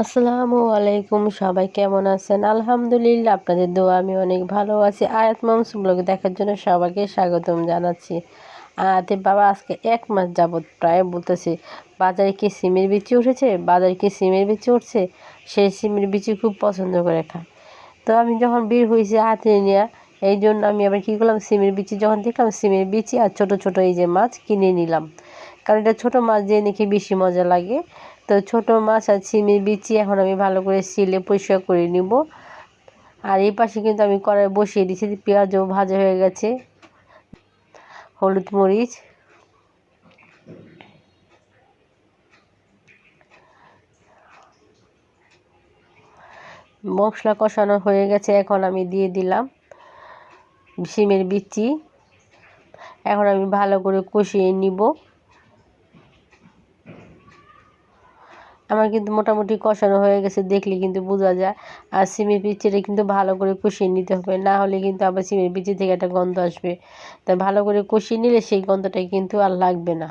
আসসালামু আলাইকুম, সবাই কেমন আছেন? আলহামদুলিল্লাহ, আপনাদের দোয়া আমি অনেক ভালো আছি। আয়াত মামস ব্লগ দেখার জন্য সবাইকে স্বাগতম জানাচ্ছি। আয়াতের বাবা আজকে 1 মাস যাবৎ প্রায় বলতেছে, বাজারে কি সিমের বিচি উঠেছে, বাজারে কি সিমের বিচি উঠছে। সেই সিমের বিচি খুব পছন্দ করে খায়। তো আমি যখন বের হয়েছি হাতে নিয়ে, এই জন্য আমি আবার কী করলাম, সিমের বিচি যখন দেখলাম, সিমের বিচি আর ছোট ছোট এই যে মাছ কিনে নিলাম, কারণ এটা ছোটো মাছ দিয়ে নাকি বেশি মজা লাগে। তো ছোটো মাছ আর সিমের বিচি এখন আমি ভালো করে ছিলে পরিষ্কার করে নিব। আর এই পাশে কিন্তু আমি কড়াই বসিয়ে দিয়েছি, পেঁয়াজও ভাজা হয়ে গেছে, হলুদ মরিচ, মশলা কষানো হয়ে গেছে। এখন আমি দিয়ে দিলাম সিমের বিচি। এখন আমি ভালো করে কষিয়ে নিব। আমার কিন্তু মোটামুটি কষানো হয়ে গেছে, দেখলে কিন্তু বোঝা যায়। আর সিমের বিচিটা কিন্তু ভালো করে কষিয়ে নিতে হবে, না হলে কিন্তু আবার সিমের বিচি থেকে একটা গন্ধ আসবে। তাই ভালো করে কষিয়ে নিলে সেই গন্ধটা কিন্তু আর লাগবে না।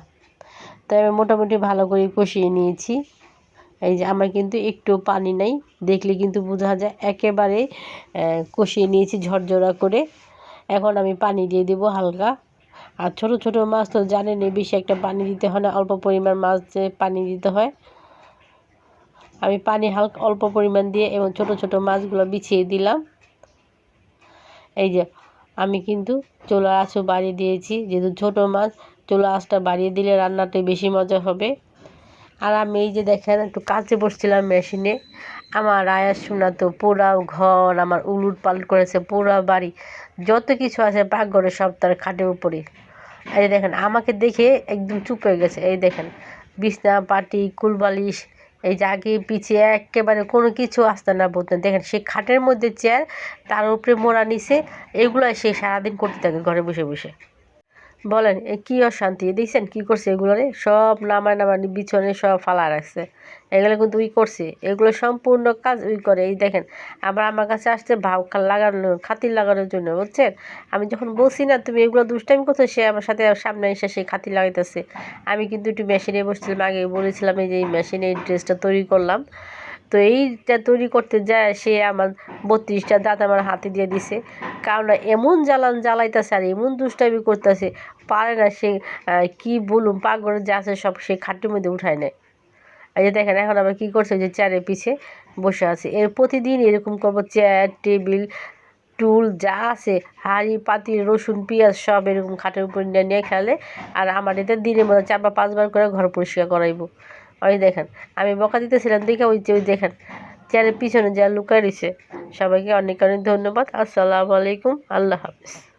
তাই আমি মোটামুটি ভালো করে কষিয়ে নিয়েছি। এই যে আমার কিন্তু একটু পানি নাই, দেখলে কিন্তু বোঝা যায় একেবারে কষিয়ে নিয়েছি ঝরঝরা করে। এখন আমি পানি দিয়ে দেব হালকা। আর ছোট ছোট মাছ তো জানেনই, বেশি একটা পানি দিতে হয় না, অল্প পরিমাণ মাছে পানি দিতে হয়। আমি পানি হালকা অল্প পরিমাণ দিয়ে এবং ছোট ছোট মাছগুলো বিছিয়ে দিলাম। এই যে আমি কিন্তু চুলার আঁচও বাড়িয়ে দিয়েছি, যেহেতু ছোটো মাছ, চুলার আঁচটা বাড়িয়ে দিলে রান্নাটা বেশি মজা হবে। আর আমি এই যে দেখেন একটু কাছে বসছিলাম মেশিনে, আমার আয়াস শোনা তো পুরা ঘর আমার উলুট পালট করেছে, পুরা বাড়ি যত কিছু আছে পাকঘরে সব তার খাটের উপরে। এই দেখেন আমাকে দেখে একদম চুপ হয়ে গেছে। এই দেখেন বিছনা পাটি কুলবালিশ, এই যে আগে পিছিয়ে একেবারে কোনো কিছু আসতে না বলতে, দেখেন সে খাটের মধ্যে চেয়ার, তার উপরে মোড়া নিছে, এগুলো সে সারাদিন করতে থাকে ঘরে বসে বসে। বলেন এ কী অশান্তি দেখছেন কী করছে, এগুলোরে সব নামায় নামায় বিছনে সব ফালা রাখছে। এগুলো কিন্তু উই করছে, এগুলো সম্পূর্ণ কাজ উই করে। এই দেখেন আবার আমার কাছে আসছে ভাব লাগানো খাতির লাগানোর জন্য, বুঝছেন। আমি যখন বলছি না তুমি এগুলো দুষ্টামি করছো, সে আমার সাথে সামনে এসে সেই খাতির লাগাইতেছে। আমি কিন্তু একটু মেশিনে বসছিলাম, আগে বলেছিলাম এই যে এই মেশিনে এই ড্রেসটা তৈরি করলাম। তো এইটা তৈরি করতে যায় সে আমার 32টা দাঁত আমার হাতে দিয়ে দিছে, কারণ এমন জ্বালাইতেছে আর এমন দুষ্টামি করতেছে, পারে না সে। কি বলুম, পাকঘরে যা আছে সব সে খাটের মধ্যে উঠায় নেয়। এই যে দেখেন এখন আবার কী করছে, যে চেয়ারের পিছে বসে আছে। এর প্রতিদিন এরকম করবো, চেয়ার টেবিল টুল যা আছে হাঁড়ি পাতি রসুন পেঁয়াজ সব এরকম খাটের উপর নিয়ে নিয়ে খেলে। আর আমার এতে দিনের মধ্যে 4 বা 5 বার করে ঘর পরিষ্কার করাইব। ওই দেখেন আমি বকা দিতেছিলাম দেখে ওই দেখেন চেয়ারের পিছনে যা লুকায় রয়েছে। সবাইকে অনেক অনেক ধন্যবাদ। আসসালামু আলাইকুম, আল্লাহ হাফিজ।